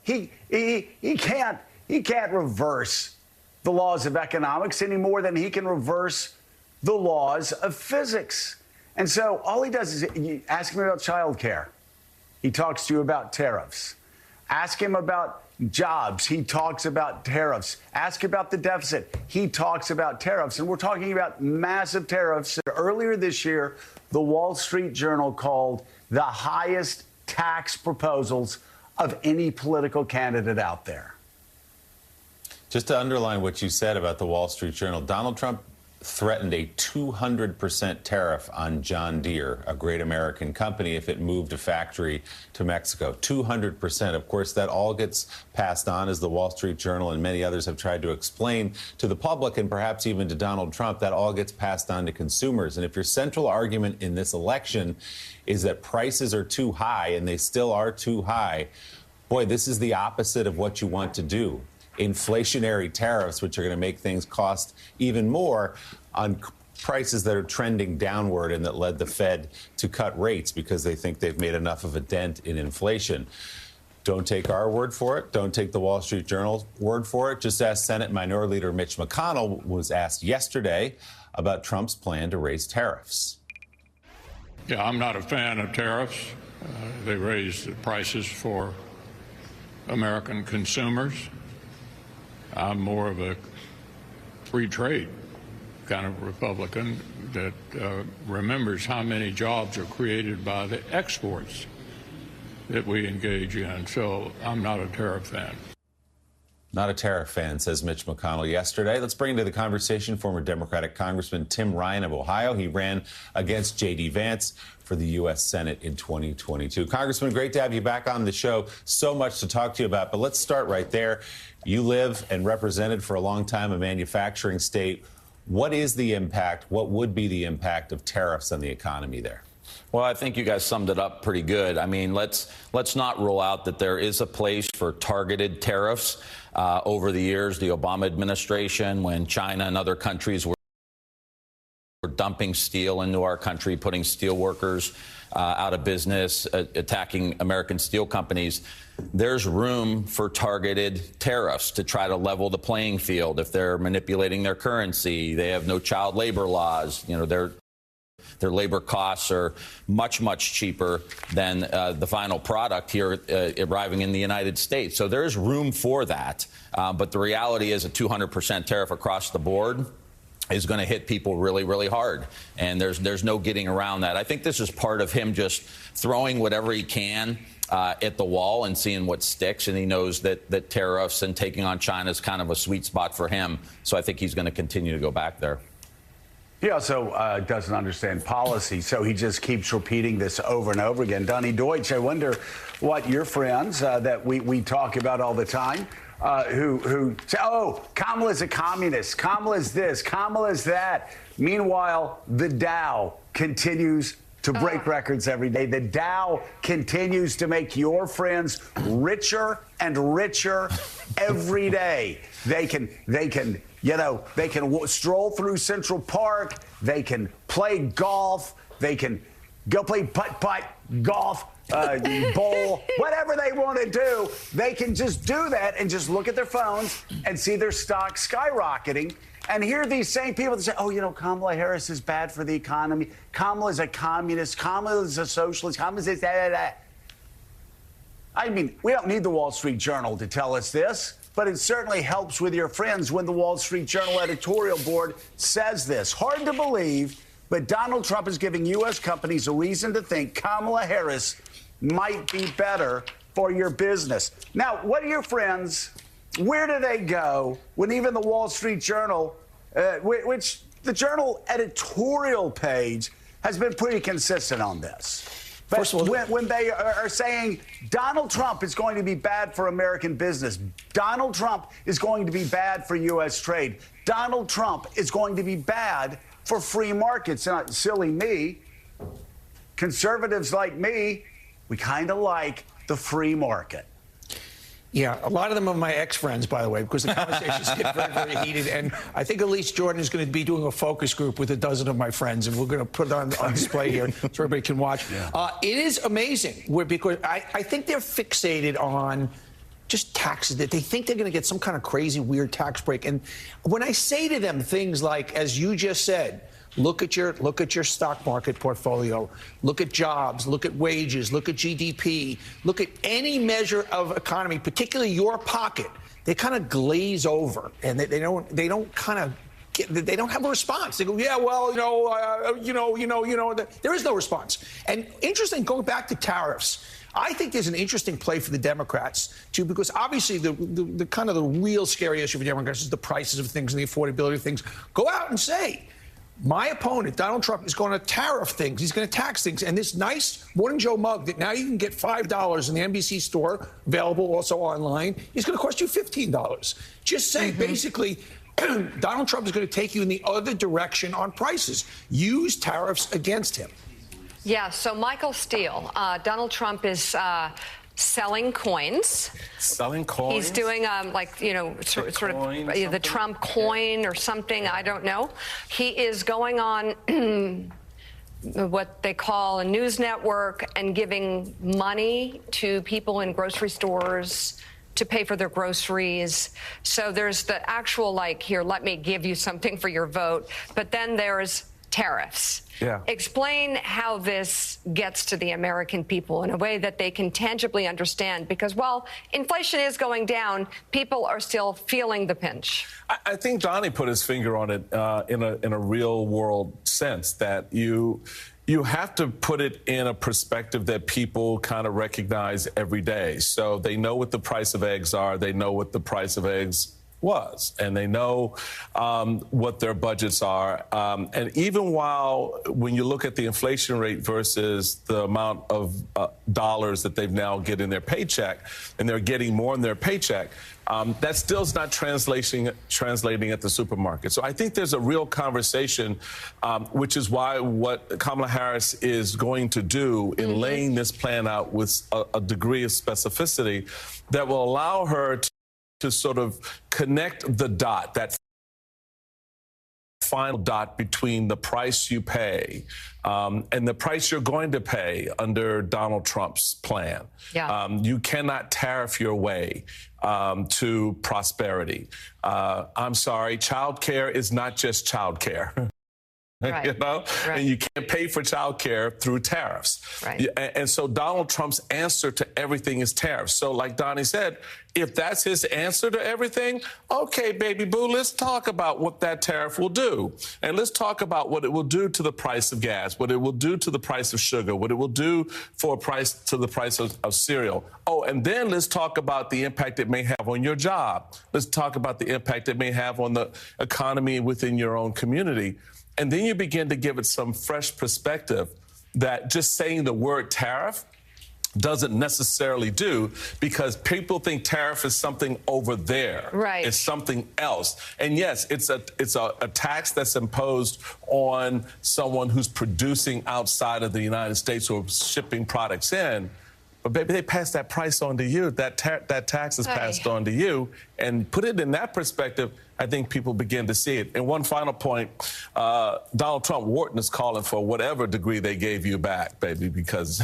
he can't reverse the laws of economics any more than he can reverse the laws of physics. And so all he does is you ask him about childcare. He talks to you about tariffs. Ask him about jobs. He talks about tariffs. Ask about the deficit. He talks about tariffs. And we're talking about massive tariffs. Earlier this year, the Wall Street Journal called the highest tax proposals of any political candidate out there. Just to underline what you said about the Wall Street Journal, Donald Trump threatened a 200% tariff on John Deere, a great American company, if it moved a factory to Mexico. 200%. Of course, that all gets passed on, as the Wall Street Journal and many others have tried to explain to the public, and perhaps even to Donald Trump. That all gets passed on to consumers. And if your central argument in this election is that prices are too high, and they still are too high, boy, this is the opposite of what you want to do. Inflationary tariffs, which are going to make things cost even more on prices that are trending downward, and that led the Fed to cut rates because they think they've made enough of a dent in inflation. Don't take our word for it. Don't take the Wall Street Journal's word for it. Just ask Senate Minority Leader Mitch McConnell. Was asked yesterday about Trump's plan to raise tariffs. Yeah, I'm not a fan of tariffs. They raise the prices for American consumers. I'm more of a free trade kind of Republican that remembers how many jobs are created by the exports that we engage in. So I'm not a tariff fan. Not a tariff fan, says Mitch McConnell yesterday. Let's bring into the conversation former Democratic Congressman Tim Ryan of Ohio. He ran against J.D. Vance for the U.S. Senate in 2022. Congressman, great to have you back on the show. So much to talk to you about, but let's start right there. You live and represented for a long time a manufacturing state. What is the impact? What would be the impact of tariffs on the economy there? Well, I think you guys summed it up pretty good. I mean, let's not rule out that there is a place for targeted tariffs. Over the years, the Obama administration, when China and other countries were dumping steel into our country, putting steel workers out of business, attacking American steel companies, there's room for targeted tariffs to try to level the playing field. If they're manipulating their currency, they have no child labor laws, you know, their labor costs are much, much cheaper than the final product here arriving in the United States. So there's room for that. But the reality is a 200% tariff across the board is going to hit people really, really hard. And there's no getting around that. I think this is part of him just throwing whatever he can at the wall and seeing what sticks. And he knows that tariffs and taking on China is kind of a sweet spot for him. So I think he's going to continue to go back there. He also doesn't understand policy, so he just keeps repeating this over and over again. Donny Deutsch, I wonder what your friends that we talk about all the time, who say, oh, Kamala's a communist, Kamala's this, Kamala's that. Meanwhile, the Dow continues to break records every day. The Dow continues to make your friends richer and richer every day. They can stroll through Central Park. They can play golf. They can go play putt-putt, golf, bowl, whatever they want to do. They can just do that and just look at their phones and see their stock skyrocketing. And here are these same people that say, oh, you know, Kamala Harris is bad for the economy. Kamala is a communist. Kamala is a socialist. Kamala is that. I mean, we don't need the Wall Street Journal to tell us this, but it certainly helps with your friends when the Wall Street Journal editorial board says this. Hard to believe, but Donald Trump is giving U.S. companies a reason to think Kamala Harris might be better for your business. Now, what are your friends? Where do they go when even the Wall Street Journal, which the Journal editorial page has been pretty consistent on this? But first of all, when they are saying Donald Trump is going to be bad for American business, Donald Trump is going to be bad for U.S. trade, Donald Trump is going to be bad for free markets. Not silly me. Conservatives like me, we kind of like the free market. Yeah, a lot of them are my ex-friends, by the way, because the conversations get very, very heated. And I think Elise Jordan is going to be doing a focus group with a dozen of my friends, and we're going to put it on display here so everybody can watch. Yeah. It is amazing because I think they're fixated on just taxes that they think they're going to get some kind of crazy, weird tax break. And when I say to them things like, as you just said, look at your stock market portfolio, look at jobs, look at wages, look at GDP, look at any measure of economy, particularly your pocket, they kind of glaze over, and they don't have a response. They go, yeah, well, there is no response. And interesting, going back to tariffs, I think there's an interesting play for the Democrats, too, because obviously the kind of the real scary issue for Democrats is the prices of things and the affordability of things. Go out and say, my opponent, Donald Trump, is going to tariff things. He's going to tax things. And this nice Morning Joe mug that now you can get $5 in the NBC store, available also online, is going to cost you $15. Just say, basically, Donald Trump is going to take you in the other direction on prices. Use tariffs against him. Yeah, so Michael Steele, Donald Trump is selling coins. Selling coins? He's doing, sort of the Trump coin or something, I don't know. He is going on what they call a news network and giving money to people in grocery stores to pay for their groceries. So there's the actual, here, let me give you something for your vote. But then there's tariffs. Yeah. Explain how this gets to the American people in a way that they can tangibly understand, because while inflation is going down, people are still feeling the pinch. I think Donnie put his finger on it in a real world sense, that you have to put it in a perspective that people kind of recognize every day. So they know what the price of eggs are. They know what the price of eggs was, and they know what their budgets are. And even when you look at the inflation rate versus the amount of dollars that they've now get in their paycheck, and they're getting more in their paycheck, that still is not translating at the supermarket. So I think there's a real conversation, which is why what Kamala Harris is going to do in laying this plan out with a degree of specificity that will allow her to sort of connect the dot, that final dot between the price you pay and the price you're going to pay under Donald Trump's plan. Yeah. You cannot tariff your way to prosperity. I'm sorry, child care is not just child care. Right. Right. And you can't pay for child care through tariffs. Right. And so Donald Trump's answer to everything is tariffs. So like Donnie said, if that's his answer to everything, okay, baby boo, let's talk about what that tariff will do. And let's talk about what it will do to the price of gas, what it will do to the price of sugar, what it will do to the price of cereal. Oh, and then let's talk about the impact it may have on your job. Let's talk about the impact it may have on the economy within your own community. And then you begin to give it some fresh perspective that just saying the word tariff doesn't necessarily do, because people think tariff is something over there. Right. It's something else. And yes, it's a tax that's imposed on someone who's producing outside of the United States or shipping products in. But baby, they pass that price on to you. That tax is passed on to you. And put it in that perspective, I think people begin to see it. And one final point, Donald Trump, Wharton is calling for whatever degree they gave you back, baby, because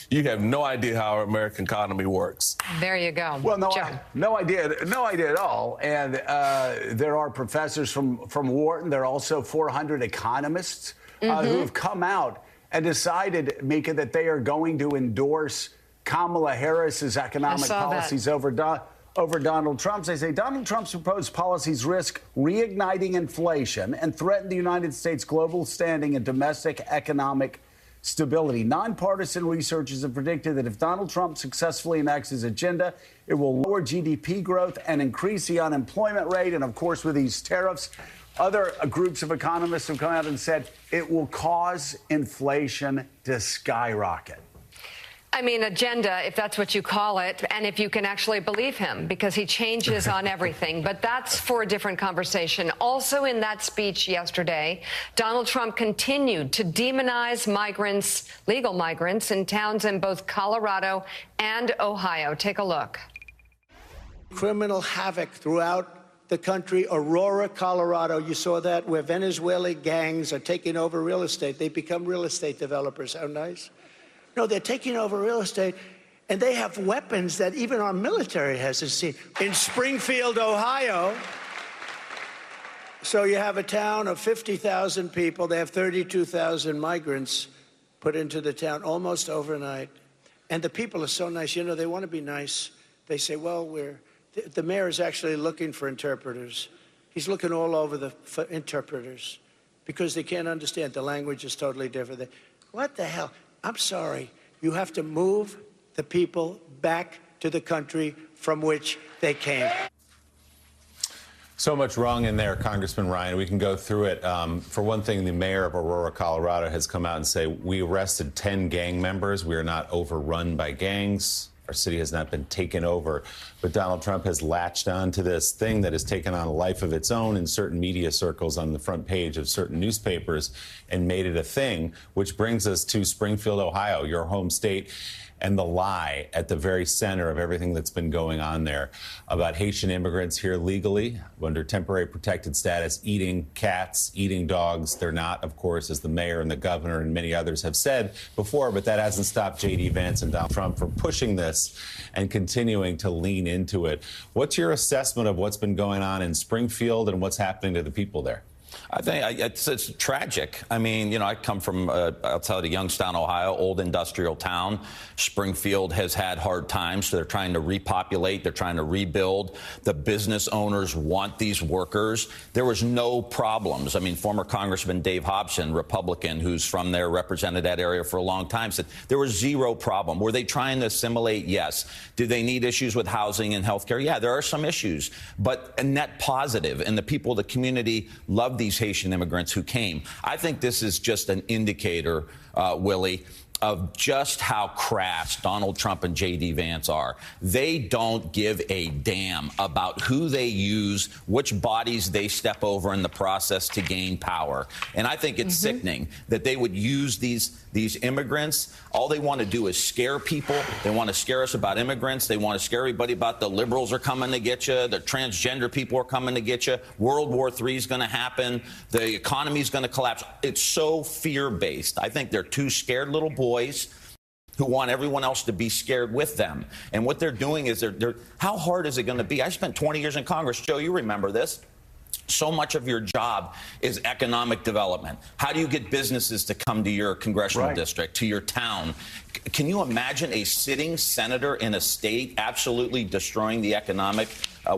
you have no idea how our American economy works. There you go. Well, no idea at all. And there are professors from Wharton. There are also 400 economists who have come out and decided, Mika, that they are going to endorse Kamala Harris's economic policies over Donald Trump's. They say Donald Trump's proposed policies risk reigniting inflation and threaten the United States' global standing and domestic economic stability. Nonpartisan researchers have predicted that if Donald Trump successfully enacts his agenda, it will lower GDP growth and increase the unemployment rate. And of course, with these tariffs, other groups of economists have come out and said it will cause inflation to skyrocket. I mean, agenda, if that's what you call it, and if you can actually believe him, because he changes on everything. But that's for a different conversation. Also in that speech yesterday, Donald Trump continued to demonize migrants, legal migrants, in towns in both Colorado and Ohio. Take a look. Criminal havoc throughout the country. Aurora, Colorado, you saw that, where Venezuelan gangs are taking over real estate. They become real estate developers. How nice. No, they're taking over real estate, And they have weapons that even our military hasn't seen. In Springfield, Ohio, so you have a town of 50,000 people. They have 32,000 migrants put into the town almost overnight. And the people are so nice. You know, they want to be nice. They say, well, the mayor is actually looking for interpreters. He's looking all over for interpreters because they can't understand. The language is totally different. What the hell? I'm sorry. You have to move the people back to the country from which they came. So much wrong in there, Congressman Ryan. We can go through it. For one thing, the mayor of Aurora, Colorado, has come out and say, we arrested 10 gang members. We are not overrun by gangs. Our city has not been taken over. But Donald Trump has latched on to this thing that has taken on a life of its own in certain media circles on the front page of certain newspapers and made it a thing, which brings us to Springfield, Ohio, your home state, and the lie at the very center of everything that's been going on there about Haitian immigrants here legally under temporary protected status, eating cats, eating dogs. They're not, of course, as the mayor and the governor and many others have said before, but that hasn't stopped J.D. Vance and Donald Trump from pushing this and continuing to lean into it. What's your assessment of what's been going on in Springfield and what's happening to the people there? I think it's tragic. I mean, you know, I come from outside of Youngstown, Ohio, old industrial town. Springfield has had hard times. So they're trying to repopulate. They're trying to rebuild. The business owners want these workers. There was no problems. I mean, former Congressman Dave Hobson, Republican, who's from there, represented that area for a long time, said there was zero problem. Were they trying to assimilate? Yes. Do they need issues with housing and health care? Yeah, there are some issues, but a net positive. And the people of the community love these Haitian immigrants who came. I think this is just an indicator, Willie, of just how crass Donald Trump and J.D. Vance are. They don't give a damn about who they use, which bodies they step over in the process to gain power. And I think it's sickening that they would use these immigrants. All they want to do is scare people. They want to scare us about immigrants. They want to scare everybody about the liberals are coming to get you. The transgender people are coming to get you. World War III is going to happen. The economy is going to collapse. It's so fear-based. I think they're two scared little boys who want everyone else to be scared with them. And what they're doing is how hard is it going to be? I spent 20 years in Congress. Joe, you remember this. So much of your job is economic development. How do you get businesses to come to your congressional district, to your town? Can you imagine a sitting senator in a state absolutely destroying the economic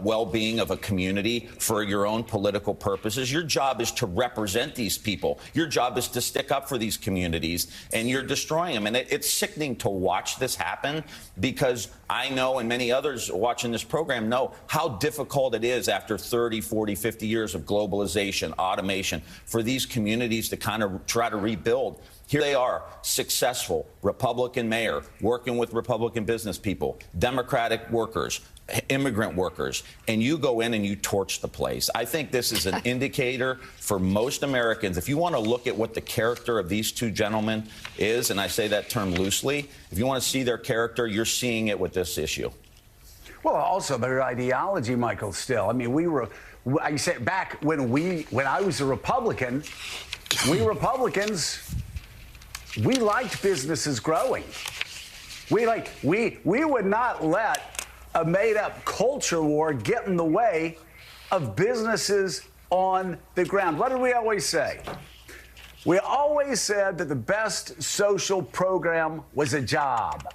well-being of a community for your own political purposes? Your job is to represent these people. Your job is to stick up for these communities, and you're destroying them. And it's sickening to watch this happen, because I know, and many others watching this program know, how difficult it is after 30, 40, 50 years of globalization, automation, for these communities to kind of try to rebuild. Here they are, successful Republican mayor, working with Republican business people, Democratic workers, immigrant workers, and you go in and you torch the place. I think this is an indicator for most Americans. If you want to look at what the character of these two gentlemen is, and I say that term loosely, if you want to see their character, you're seeing it with this issue. Well, also their ideology, Michael, still. I mean, I said back when I was a Republican, we Republicans, we liked businesses growing. We would not let a made-up culture war get in the way of businesses on the ground. What did we always say? We always said that the best social program was a job.